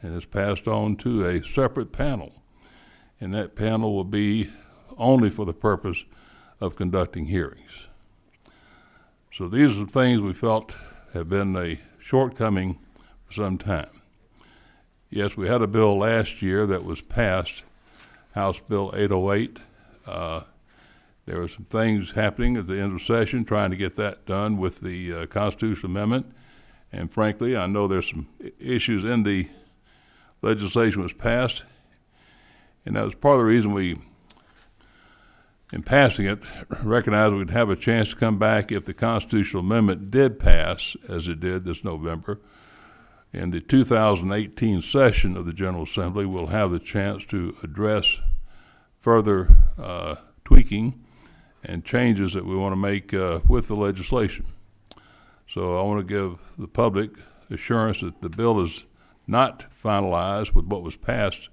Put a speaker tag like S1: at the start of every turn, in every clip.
S1: And it's passed on to a separate panel. And that panel will be only for the purpose of conducting hearings. So these are things we felt have been a shortcoming for some time. Yes, we had a bill last year that was passed, House Bill 808. There were some things happening at the end of session trying to get that done with the constitutional amendment. And frankly, I know there's some issues in the legislation was passed, and that was part of the reason we, in passing it, recognized we'd have a chance to come back if the constitutional amendment did pass, as it did this November. In the 2018 session of the General Assembly, we'll have the chance to address further tweaking and changes that we want to make with the legislation. So I want to give the public assurance that the bill is not finalized with what was passed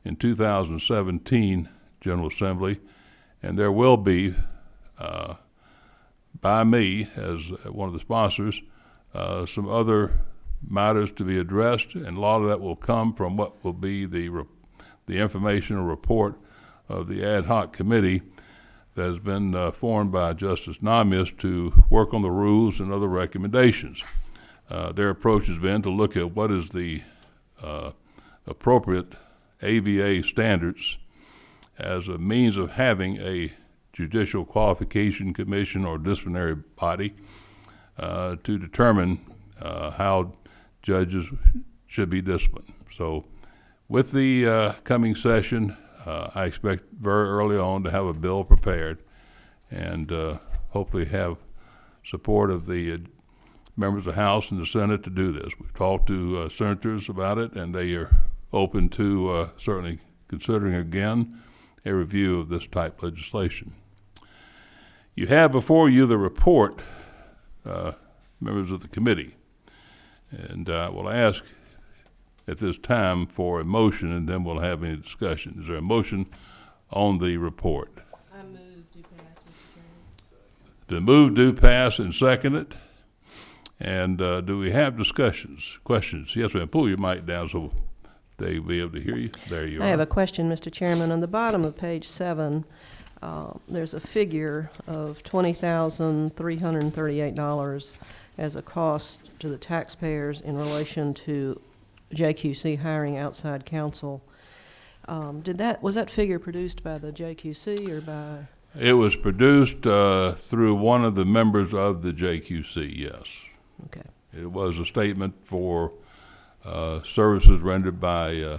S1: in 2017 General Assembly, and there will be, by me as one of the sponsors, some other matters to be addressed, and a lot of that will come from what will be the informational report of the ad hoc committee that has been formed by Justice Namias to work on the rules and other recommendations. Their approach has been to look at what is the appropriate ABA standards as a means of having a judicial qualification commission or disciplinary body to determine how judges should be disciplined. So with the coming session, I expect very early on to have a bill prepared and hopefully have support of the members of the House and the Senate to do this. We've talked to senators about it, and they are open to certainly considering again a review of this type legislation. You have before you the report, members of the committee, and I will ask at this time for a motion, and then we'll have any discussion. Is there a motion on the report?
S2: I move to pass, Mr. Chairman.
S1: The move do pass and second it. And do we have discussions, questions? Yes, ma'am. Pull your mic down so they will be able to hear you. There you are.
S2: I have a question, Mr. Chairman. On the bottom of page 7, there's a figure of $20,338 as a cost to the taxpayers in relation to JQC hiring outside counsel. Was that figure produced by the JQC or by?
S1: It was produced through one of the members of the JQC, yes.
S2: Okay.
S1: It was a statement for services rendered by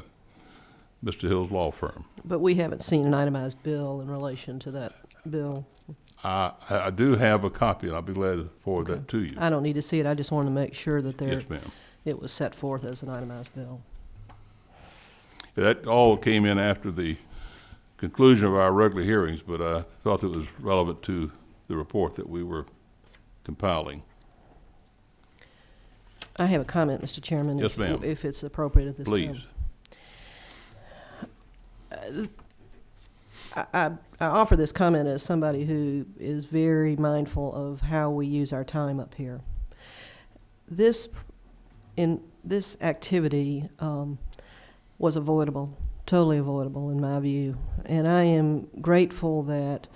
S1: Mr. Hill's law firm.
S2: But we haven't seen an itemized bill in relation to that bill.
S1: I do have a copy, and I'll be glad to forward that to you.
S2: I don't need to see it. I just want to make sure that
S1: Yes, ma'am.
S2: it was set forth as an itemized bill.
S1: That all came in after the conclusion of our regular hearings, but I felt it was relevant to the report that we were compiling.
S2: I have a comment, Mr. Chairman.
S1: Yes, ma'am.
S2: If it's appropriate at this
S1: Please.
S2: time. I offer this comment as somebody who is very mindful of how we use our time up here. This activity was avoidable, totally avoidable in my view, and I am grateful that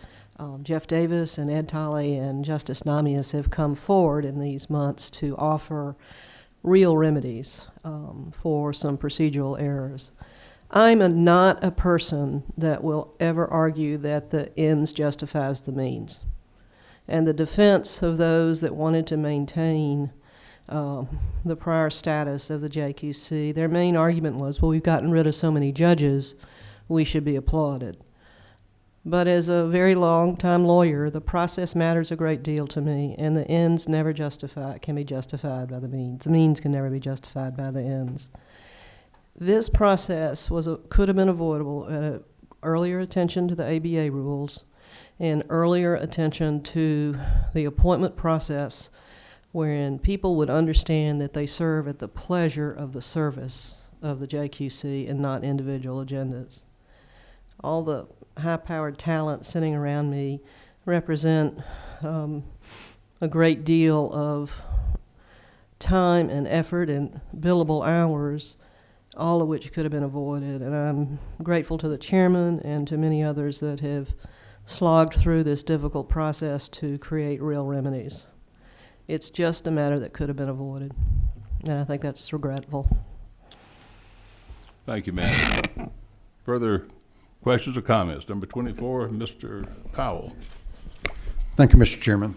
S2: Jeff Davis and Ed Tolley and Justice Namias have come forward in these months to offer real remedies for some procedural errors. I'm not a person that will ever argue that the ends justifies the means. And the defense of those that wanted to maintain the prior status of the JQC, their main argument was, well, we've gotten rid of so many judges, we should be applauded. But as a very long-time lawyer, the process matters a great deal to me, and the ends never can be justified by the means. The means can never be justified by the ends. This process could have been avoidable at an earlier attention to the ABA rules and earlier attention to the appointment process, wherein people would understand that they serve at the pleasure of the service of the JQC and not individual agendas. All the high-powered talent sitting around me represent a great deal of time and effort and billable hours all of which could have been avoided. And I'm grateful to the chairman and to many others that have slogged through this difficult process to create real remedies. It's just a matter that could have been avoided, and I think that's regretful.
S1: Thank you, ma'am. Further questions or comments? Number 24, Mr. Powell.
S3: Thank you, Mr. Chairman.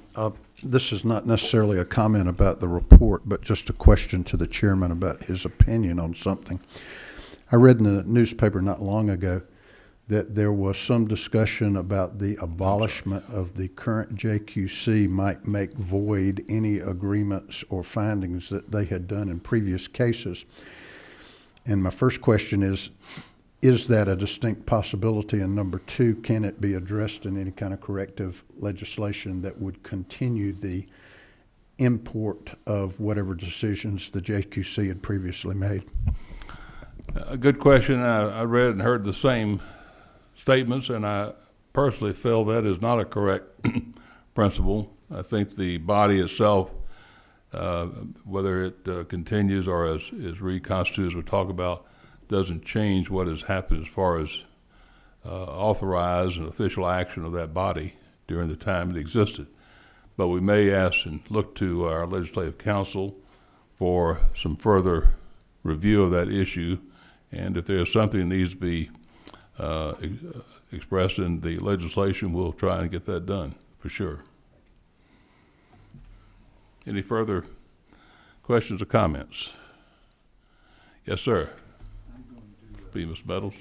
S3: This is not necessarily a comment about the report, but just a question to the chairman about his opinion on something. I read in the newspaper not long ago that there was some discussion about the abolishment of the current JQC might make void any agreements or findings that they had done in previous cases. And my first question is that a distinct possibility? And number two, can it be addressed in any kind of corrective legislation that would continue the import of whatever decisions the JQC had previously made?
S1: A good question. I read and heard the same statements, and I personally feel that is not a correct principle. I think the body itself, whether it continues or is reconstituted, as we talk about, doesn't change what has happened as far as authorized and official action of that body during the time it existed. But we may ask and look to our legislative council for some further review of that issue, and if there's something that needs to be expressed in the legislation, we'll try and get that done for sure. Any further questions or comments? Yes, sir. Be Ms. Meadows.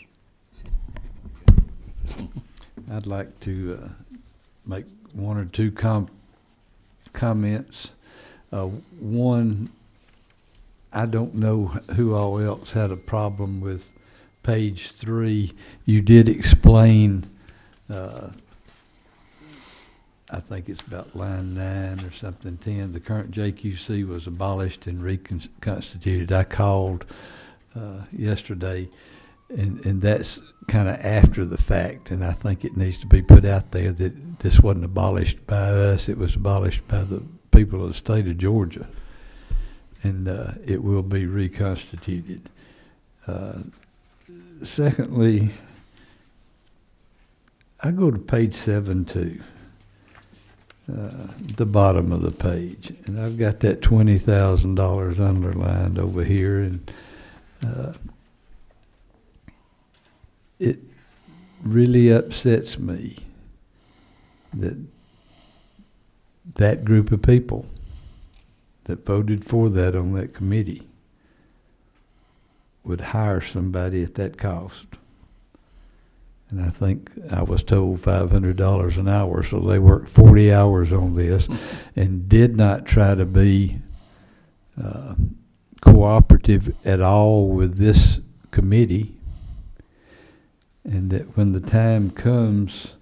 S4: I'd like to make one or two comments. One, I don't know who all else had a problem with page 3. You did explain, I think it's about line 9 or something, 10. The current JQC was abolished and reconstituted. I called yesterday, and that's kind of after the fact, and I think it needs to be put out there that this wasn't abolished by us. It was abolished by the people of the state of Georgia, and it will be reconstituted. Secondly, I go to page 7 too, the bottom of the page, and I've got that $20,000 underlined over here, and it really upsets me that that group of people that voted for that on that committee would hire somebody at that cost. And I think I was told $500 an hour, so they worked 40 hours on this and did not try to be cooperative at all with this committee. And that when the time comes,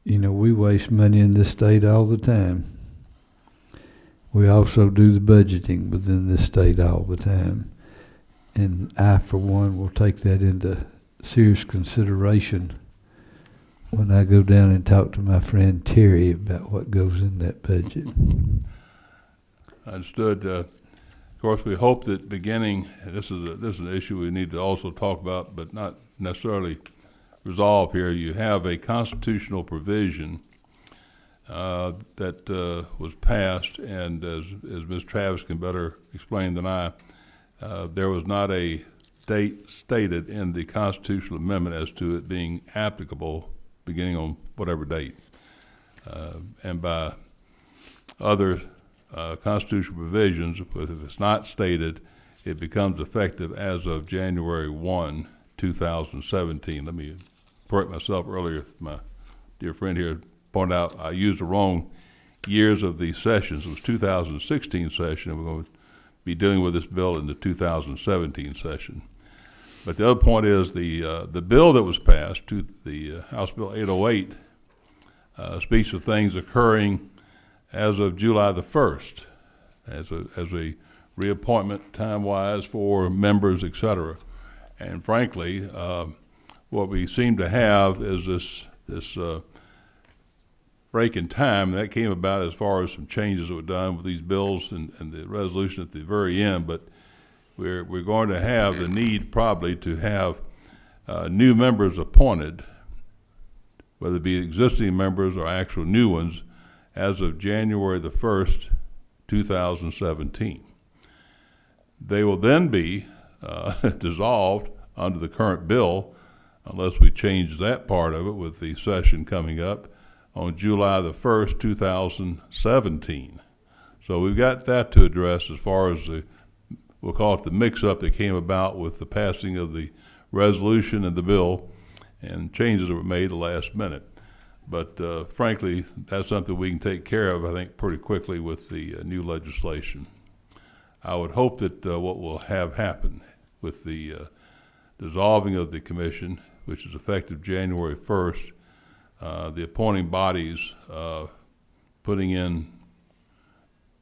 S4: we waste money in this state all the time. We also do the budgeting within this state all the time. And I, for one, will take that into serious consideration when I go down and talk to my friend Terry about what goes in that budget.
S1: Understood. Of course, we hope that beginning, this is an issue we need to also talk about, but not necessarily resolve here. You have a constitutional provision that was passed, and as Ms. Travis can better explain than I, there was not a date stated in the constitutional amendment as to it being applicable beginning on whatever date. And by other constitutional provisions, if it's not stated, it becomes effective as of January 1, 2017. Let me correct myself earlier. My dear friend here pointed out I used the wrong years of these sessions. It was 2016 session, and we're going to be dealing with this bill in the 2017 session. But the other point is the bill that was passed, the House Bill 808, speaks of things occurring as of July the 1st, as a reappointment time-wise for members, et cetera. And frankly, what we seem to have is this break in time, and that came about as far as some changes that were done with these bills and the resolution at the very end. But we're going to have the need probably to have new members appointed, whether it be existing members or actual new ones, as of January the 1st, 2017. They will then be dissolved under the current bill, unless we change that part of it with the session coming up on July the 1st, 2017. So we've got that to address as far as we'll call it the mix-up that came about with the passing of the resolution and the bill and changes that were made the last minute. But frankly, that's something we can take care of, I think, pretty quickly with the new legislation. I would hope that what will have happen with the dissolving of the commission, which is effective January 1st, the appointing bodies putting in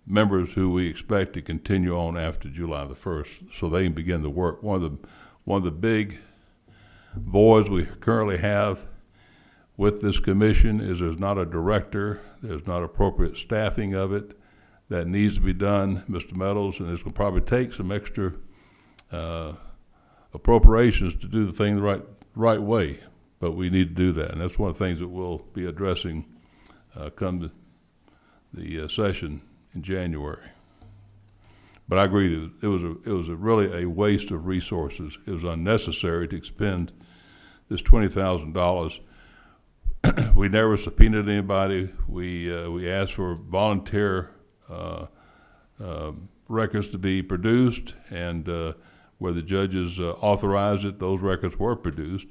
S1: members who we expect to continue on after July the 1st, so they can begin the work. One of the big voids we currently have with this commission is there's not a director, there's not appropriate staffing of it. That needs to be done, Mr. Meadows, and it's going to probably take some extra appropriations to do the thing the right way, but we need to do that, and that's one of the things that we'll be addressing come to the session in January. But I agree that it was really a waste of resources. It was unnecessary to expend this $20,000. We never subpoenaed anybody. We asked for volunteer records to be produced, and where the judges authorized it, those records were produced.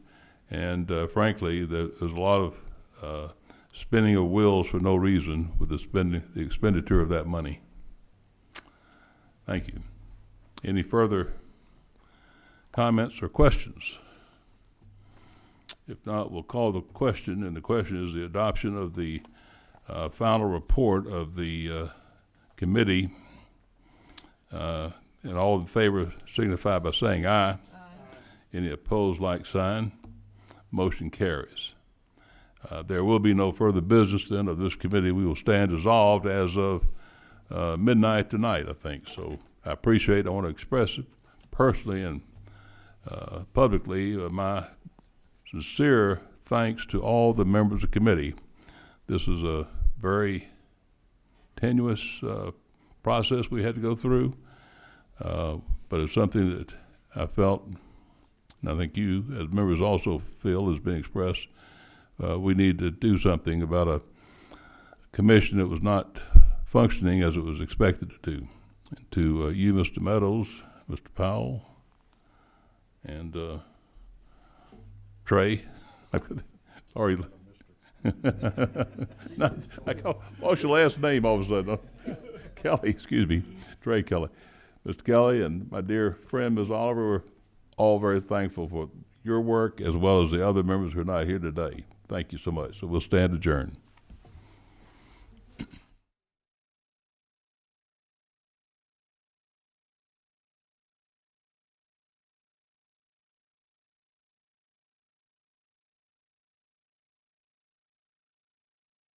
S1: And frankly, there's a lot of spinning of wheels for no reason with the expenditure of that money. Thank you. Any further comments or questions? If not, we'll call the question, and the question is the adoption of the final report of the committee. And all in favor signify by saying aye. Aye. Any opposed, like sign. Motion carries. There will be no further business then of this committee. We will stand dissolved as of midnight tonight, I think. So I appreciate, I want to express it personally and publicly my sincere thanks to all the members of the committee. This is a very tenuous process we had to go through, but it's something that I felt, and I think you as members also feel has been expressed, we need to do something about a commission that was not functioning as it was expected to do. And to you, Mr. Meadows, Mr. Powell, and Trey. Sorry. What's your last name all of a sudden? Kelly, excuse me. Trey Kelly. Mr. Kelly and my dear friend, Ms. Oliver, we're all very thankful for your work as well as the other members who are not here today. Thank you so much. So we'll stand adjourned.